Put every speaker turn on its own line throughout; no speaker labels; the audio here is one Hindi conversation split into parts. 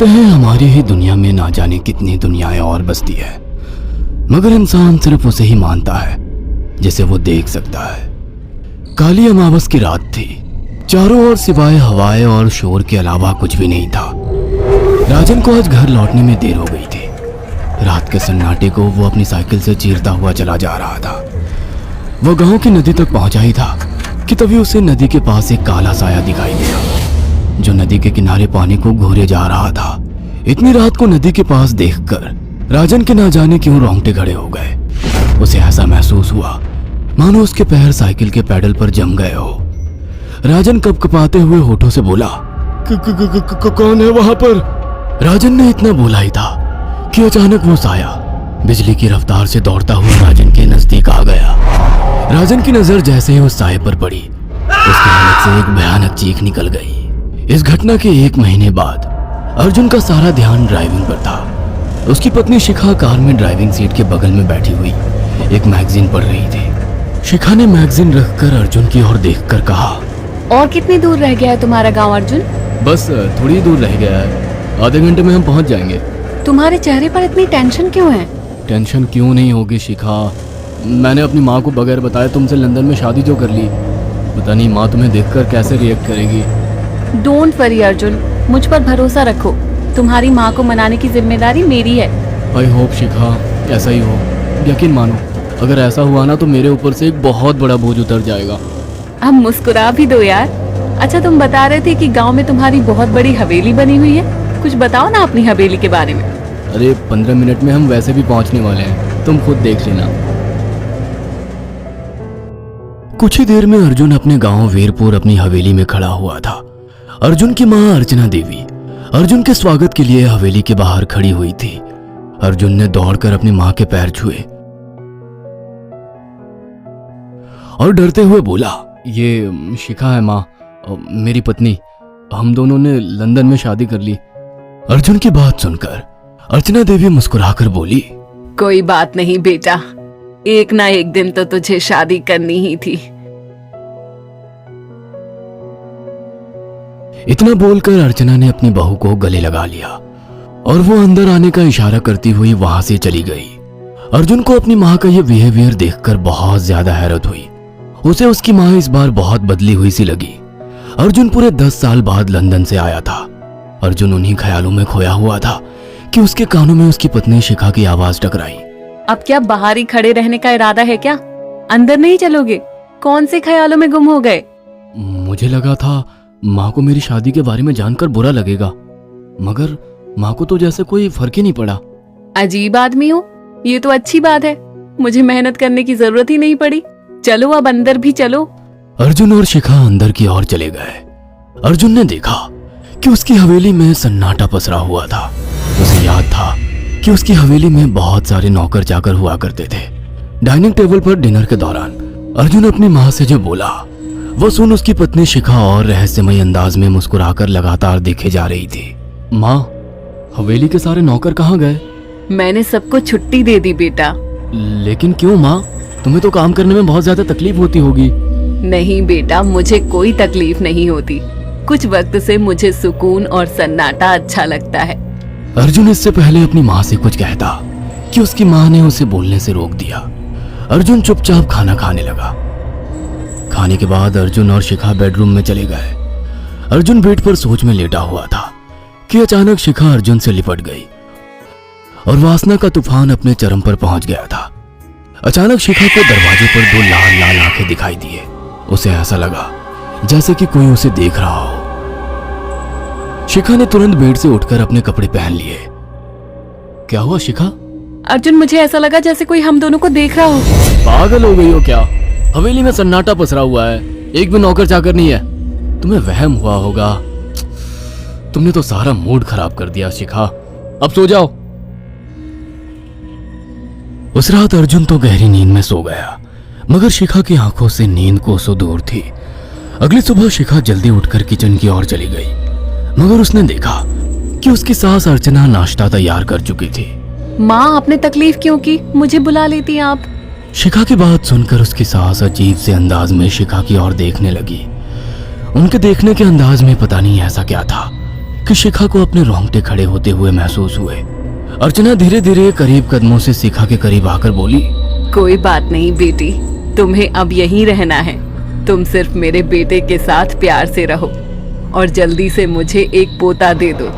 कहते हैं हमारी ही दुनिया में ना जाने कितनी दुनियाएं और बसती है, मगर इंसान सिर्फ उसे ही मानता है जिसे वो देख सकता है। काली अमावस की रात थी। चारों ओर सिवाय हवाएं और शोर के अलावा कुछ भी नहीं था। राजन को आज घर लौटने में देर हो गई थी। रात के सन्नाटे को वो अपनी साइकिल से चीरता हुआ चला जा रहा था। वह गांव की नदी तक पहुंचा ही था कि तभी उसे नदी के पास एक काला साया दिखाई दिया जो नदी के किनारे पानी को घूरे जा रहा था। इतनी रात को नदी के पास देखकर राजन के ना जाने क्यों रोंगटे खड़े हो गए। उसे ऐसा महसूस हुआ मानो उसके पैर साइकिल के पैडल पर जम गए हो। राजन कपकपाते हुए होठों से बोला, कौन है वहां पर? राजन ने इतना बोला ही था कि अचानक वो साया बिजली की रफ्तार से दौड़ता हुआ राजन के नजदीक आ गया। राजन की नजर जैसे ही उस साये पर पड़ी, उसके हाथ से एक भयानक चीख निकल गई। इस घटना के 1 महीने बाद अर्जुन का सारा ध्यान ड्राइविंग पर था। उसकी पत्नी शिखा कार में ड्राइविंग सीट के बगल में बैठी हुई एक मैगजीन पढ़ रही थी। शिखा ने मैगजीन रखकर अर्जुन की ओर देखकर कहा,
और कितनी दूर रह गया है तुम्हारा गांव अर्जुन?
बस थोड़ी दूर रह गया है, आधे घंटे में हम पहुंच जाएंगे।
तुम्हारे चेहरे पर इतनी टेंशन क्यों है?
टेंशन क्यों नहीं होगी शिखा, मैंने अपनी माँ को बगैर बताए तुमसे लंदन में शादी जो कर ली। पता नहीं माँ तुम्हें देखकर कैसे रिएक्ट करेगी।
डोंट वरी अर्जुन, मुझ पर भरोसा रखो। तुम्हारी माँ को मनाने की जिम्मेदारी मेरी है।
आई होप शिखा ऐसा ही हो। यकीन मानो अगर ऐसा हुआ ना तो मेरे ऊपर से एक बहुत बड़ा बोझ उतर जाएगा।
अब मुस्कुरा भी दो यार। अच्छा, तुम बता रहे थे कि गांव में तुम्हारी बहुत बड़ी हवेली बनी हुई है। कुछ बताओ ना अपनी हवेली के बारे में।
अरे 15 मिनट में हम वैसे भी पहुंचने वाले हैं, तुम खुद देख लेना। कुछ ही देर में अर्जुन अपने गांव वीरपुर अपनी हवेली में खड़ा हुआ था। अर्जुन की मां अर्चना देवी अर्जुन के स्वागत के लिए हवेली के बाहर खड़ी हुई थी। अर्जुन ने दौड़कर अपनी मां के पैर छुए और डरते हुए बोला, ये शिखा है मां, मेरी पत्नी। हम दोनों ने लंदन में शादी कर ली। अर्जुन की बात सुनकर अर्चना देवी मुस्कुराकर बोली,
कोई बात नहीं बेटा, एक ना एक दिन तो तुझे शादी करनी ही थी।
इतना बोलकर अर्चना ने अपनी बहू को गले लगा लिया और वो अंदर आने का इशारा करती हुई वहां से चली गई। अर्जुन को अपनी माँ का ये बिहेवियर देखकर बहुत ज्यादा हैरत हुई। उसे उसकी माँ इस बार बहुत बदली हुई सी लगी। अर्जुन पूरे 10 साल बाद लंदन से आया था। अर्जुन उन्हीं ख्यालों में खोया हुआ था कि उसके कानों में उसकी पत्नी शिखा की आवाज टकराई।
अब क्या बाहर ही खड़े रहने का इरादा है क्या? अंदर नहीं चलोगे? कौन से ख्यालों में गुम हो गए?
मुझे लगा था माँ को मेरी शादी के बारे में जानकर बुरा लगेगा, मगर माँ को तो जैसे कोई फर्क ही नहीं पड़ा।
अजीब आदमी हो, ये तो अच्छी बात है। मुझे मेहनत करने की जरूरत ही नहीं पड़ी। चलो अब अंदर भी चलो।
अर्जुन और शिखा अंदर की ओर चले गए। अर्जुन ने देखा कि उसकी हवेली में सन्नाटा पसरा हुआ था। उसे याद था कि उसकी हवेली में बहुत सारे नौकर चाकर हुआ करते थे। डाइनिंग टेबल पर डिनर के दौरान अर्जुन अपनी माँ से जो बोला वो सुन उसकी पत्नी शिखा और रहस्यमय अंदाज में मुस्कुराकर लगातार देखे जा रही थी। माँ, हवेली के सारे नौकर कहाँ गए?
मैंने सबको छुट्टी दे दी बेटा।
लेकिन क्यों माँ, तुम्हें तो काम करने में बहुत ज्यादा तकलीफ होती होगी।
नहीं बेटा, मुझे कोई तकलीफ नहीं होती। कुछ वक्त से मुझे सुकून और सन्नाटा अच्छा लगता है।
अर्जुन इससे पहले अपनी माँ से कुछ कहता कि उसकी माँ ने उसे बोलने से रोक दिया। अर्जुन चुपचाप खाना खाने लगा। खाने के बाद अर्जुन और शिखा बेडरूम में चले गए। अर्जुन बेड पर सोच में लेटा हुआ था कि अचानक शिखा अर्जुन से लिपट गई और वासना का तूफान अपने चरम पर पहुंच गया था। अचानक शिखा को दरवाजे पर 2 लाल लाल आंखें दिखाई दिए। उसे ऐसा लगा जैसे कि कोई उसे देख रहा हो। शिखा ने तुरंत बेड से उठकर अपने कपड़े पहन लिए। क्या हुआ शिखा?
अर्जुन, मुझे ऐसा लगा जैसे कोई हम दोनों को देख रहा हो।
पागल हो गई हो क्या? हवेली में सन्नाटा पसरा हुआ है, एक भी नौकर चाकर नहीं है। तुम्हें वहम हुआ होगा। तुमने तो सारा मूड खराब कर दिया शिखा, अब सो जाओ। उस रात अर्जुन तो गहरी नींद में सो गया, मगर शिखा की आंखों से नींद कोसों दूर थी। अगली सुबह शिखा जल्दी उठकर किचन की ओर चली गई, मगर उसने देखा कि उसकी सास अर्चना नाश्ता तैयार कर चुकी थी।
माँ, आपने तकलीफ क्यों की? मुझे बुला लेती आप।
शिखा की बात सुनकर उसकी सास अजीब से अंदाज में शिखा की ओर देखने लगी। उनके देखने के अंदाज में पता नहीं ऐसा क्या था कि शिखा को अपने रोंगटे खड़े होते हुए महसूस हुए। अर्चना धीरे धीरे करीब कदमों से शिखा के करीब आकर बोली,
कोई बात नहीं बेटी, तुम्हें अब यहीं रहना है। तुम सिर्फ मेरे बेटे के साथ प्यार से रहो और जल्दी से मुझे एक पोता दे दो।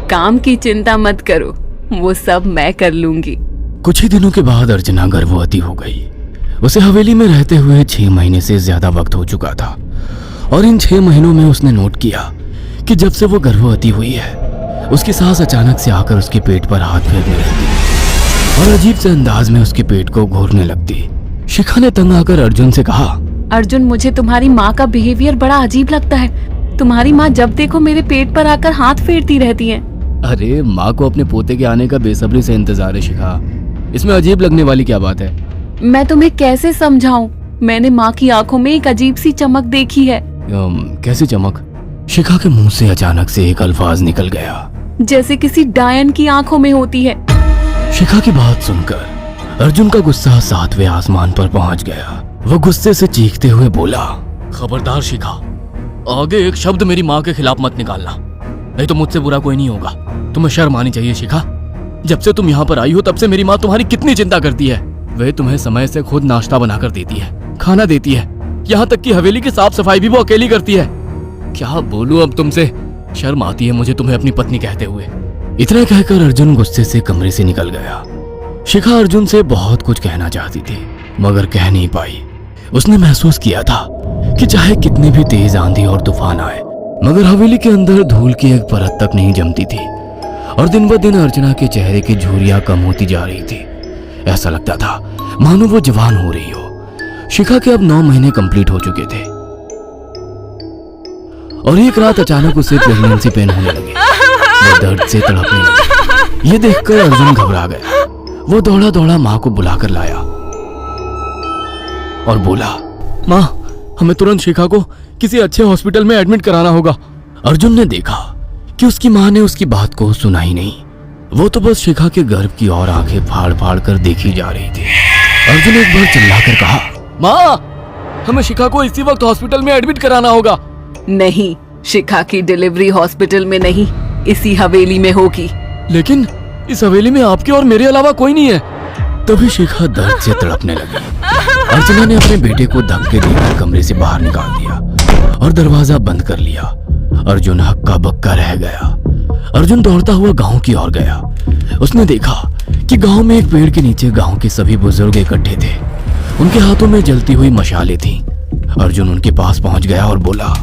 काम की चिंता मत करो, वो सब मैं कर लूंगी।
कुछ ही दिनों के बाद अर्चना गर्भवती हो गई। उसे हवेली में रहते हुए 6 महीने से ज्यादा वक्त हो चुका था और इन 6 महीनों में उसने नोट किया कि जब से वो गर्भवती हुई है, उसकी सास अचानक से आकर उसके पेट पर हाथ फेरने लगती और अजीब से अंदाज में उसके पेट को घूरने लगती। शिखा ने तंग आकर अर्जुन से कहा,
अर्जुन, मुझे तुम्हारी माँ का बिहेवियर बड़ा अजीब लगता है। तुम्हारी माँ जब देखो मेरे पेट पर आकर हाथ फेरती रहती है।
अरे माँ को अपने पोते के आने का बेसब्री से इंतजार है शिखा, इसमें अजीब लगने वाली क्या बात है?
मैं तुम्हें कैसे समझाऊं? मैंने माँ की आंखों में एक अजीब सी चमक देखी है।
कैसी चमक? शिखा के मुंह से अचानक से एक अल्फाज निकल गया,
जैसे किसी डायन की आंखों में होती है।
शिखा की बात सुनकर अर्जुन का गुस्सा 7वें आसमान पर पहुंच गया। वो गुस्से से चीखते हुए बोला, खबरदार शिखा, आगे एक शब्द मेरी माँ के खिलाफ मत निकालना, नहीं तो मुझसे बुरा कोई नहीं होगा। तुम्हें शर्म आनी चाहिए शिखा। जब से तुम यहाँ पर आई हो तब से मेरी माँ तुम्हारी कितनी चिंता करती है। वह तुम्हें समय से खुद नाश्ता बनाकर देती है, खाना देती है, यहाँ तक कि हवेली की साफ सफाई भी वो अकेली करती है। क्या बोलूं अब तुमसे, शर्म आती है मुझे तुम्हें अपनी पत्नी कहते हुए। इतना कहकर अर्जुन गुस्से से कमरे से निकल गया। शिखा अर्जुन से बहुत कुछ कहना चाहती थी मगर कह नहीं पाई। उसने महसूस किया था कि चाहे कितनी भी तेज आंधी और तूफान आए, मगर हवेली के अंदर धूल की एक परत तक नहीं जमती थी और दिन ब दिन अर्चना के चेहरे की झुर्रियां कम होती जा रही थी। ऐसा लगता था मानो वो जवान हो रही हो। शिखा के अब 9 महीने कंप्लीट हो चुके थे और एक रात अचानक उसे प्रेगनेंसी पेन होने लगे। वो दर्द से तड़पने लगी। ये देखकर अर्जुन घबरा गया। वो दौड़ा दौड़ा माँ को बुलाकर लाया और बोला, माँ, हमें तुरंत शिखा को किसी अच्छे हॉस्पिटल में एडमिट कराना होगा। अर्जुन ने देखा कि उसकी माँ ने उसकी बात को सुना ही नहीं। वो तो बस शिखा के गर्भ की ओर आंखें फाड़ फाड़ कर देखी जा रही थी। अर्जुन एक बार चिल्लाकर कहा, माँ, हमें शिखा को इसी वक्त हॉस्पिटल में एडमिट कराना होगा।
नहीं, शिखा की डिलीवरी हॉस्पिटल में नहीं, इसी हवेली में होगी।
लेकिन इस हवेली में आपके और मेरे अलावा कोई नहीं है। तभी शिखा दर्द से तड़पने लगी। अर्चना ने अपने बेटे को धक्के देकर कमरे से बाहर निकाल दिया और दरवाजा बंद कर लिया। अर्जुन हक्का बक्का रह गया। अर्जुन दौड़ता हुआ गांव की ओर गया। उसने देखा कि गांव में एक पेड़ के नीचे गांव के सभी बुजुर्ग इकट्ठे थे। उनके हाथों में जलती हुई मशालें थीं। अर्जुन उनके पास पहुंच गया और बोला,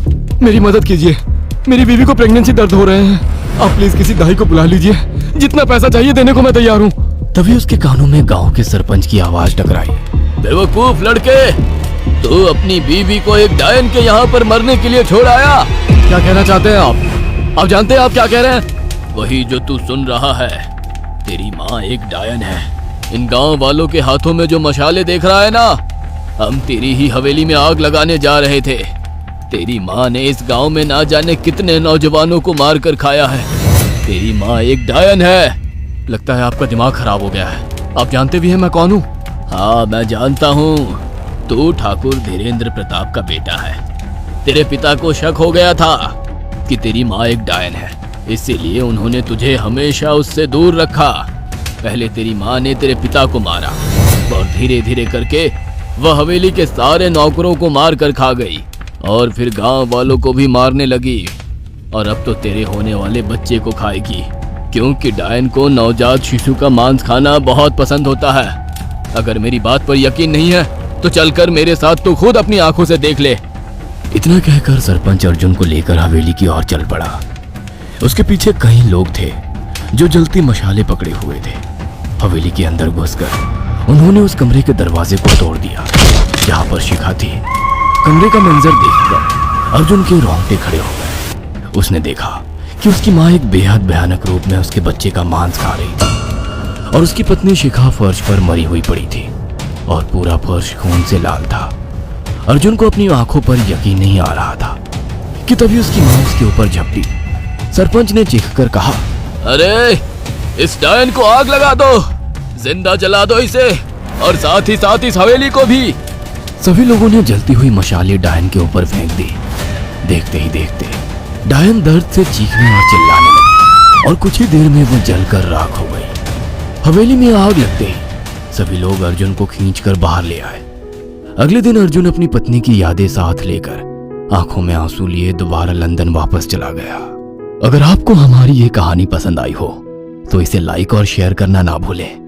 मेरी मदद कीजिए, मेरी बीवी को प्रेगनेंसी दर्द हो रहे हैं। आप प्लीज किसी दाई को बुला लीजिए, जितना पैसा चाहिए देने को मैं तैयार हूँ। तभी उसके कानों में गांव के सरपंच की आवाज टकराई, बेवकूफ लड़के, तू अपनी बीवी को एक डायन के यहाँ पर मरने के लिए छोड़ आया। क्या कहना चाहते हैं आप? आप जानते हैं आप क्या कह रहे हैं? वही जो तू सुन रहा है। तेरी माँ एक डायन है। इन गांव वालों के हाथों में जो मशाले देख रहा है ना, हम तेरी ही हवेली में आग लगाने जा रहे थे। तेरी माँ ने इस गांव में ना जाने कितने नौजवानों को मार कर खाया है। तेरी माँ एक डायन है। लगता है आपका दिमाग खराब हो गया है। आप जानते भी हैं मैं कौन हूँ? हाँ, मैं जानता हूँ। तू ठाकुर धीरेन्द्र प्रताप का बेटा है। तेरे पिता को शक हो गया था कि तेरी माँ एक डायन है, इसीलिए उन्होंने तुझे हमेशा उससे दूर रखा। पहले तेरी माँ ने तेरे पिता को मारा और धीरे धीरे करके वह हवेली के सारे नौकरों को मार कर खा गई और फिर गांव वालों को भी मारने लगी। और अब तो तेरे होने वाले बच्चे को खाएगी, क्योंकि डायन को नवजात शिशु का मांस खाना बहुत पसंद होता है। अगर मेरी बात पर यकीन नहीं है तो चलकर मेरे साथ तो खुद अपनी आंखों से देख ले। इतना कहकर सरपंच अर्जुन को लेकर हवेली की ओर चल पड़ा। उसके पीछे कई लोग थे जो जलती मशाले पकड़े हुए थे। हवेली के अंदर घुसकर उन्होंने उस कमरे के दरवाजे को तोड़ दिया जहां पर शिखा थी। कमरे का मंजर देखकर अर्जुन के रोंगटे खड़े हो गए। उसने देखा कि उसकी माँ एक बेहद भयानक रूप में उसके बच्चे का मांस खा रही थी और उसकी पत्नी शिखा फर्श पर मरी हुई पड़ी थी और पूरा फर्श खून से लाल था। अर्जुन को अपनी आंखों पर यकीन नहीं आ रहा था कि तभी उसकी माँ उसके ऊपर झपटी। सरपंच ने चीखकर कहा, अरे इस डायन को आग लगा दो, जिंदा जला दो इसे और साथ ही इस हवेली को भी। सभी लोगों ने जलती हुई मशालें डायन के ऊपर फेंक दी। देखते ही देखते डायन दर्द से चीखने और चिल्लाने लगी और कुछ ही देर में वो जलकर राख हो गई। हवेली में आग लगते ही सभी लोग अर्जुन को खींचकर बाहर ले आए। अगले दिन अर्जुन अपनी पत्नी की यादें साथ लेकर आंखों में आंसू लिए दोबारा लंदन वापस चला गया। अगर आपको हमारी ये कहानी पसंद आई हो तो इसे लाइक और शेयर करना ना भूलें।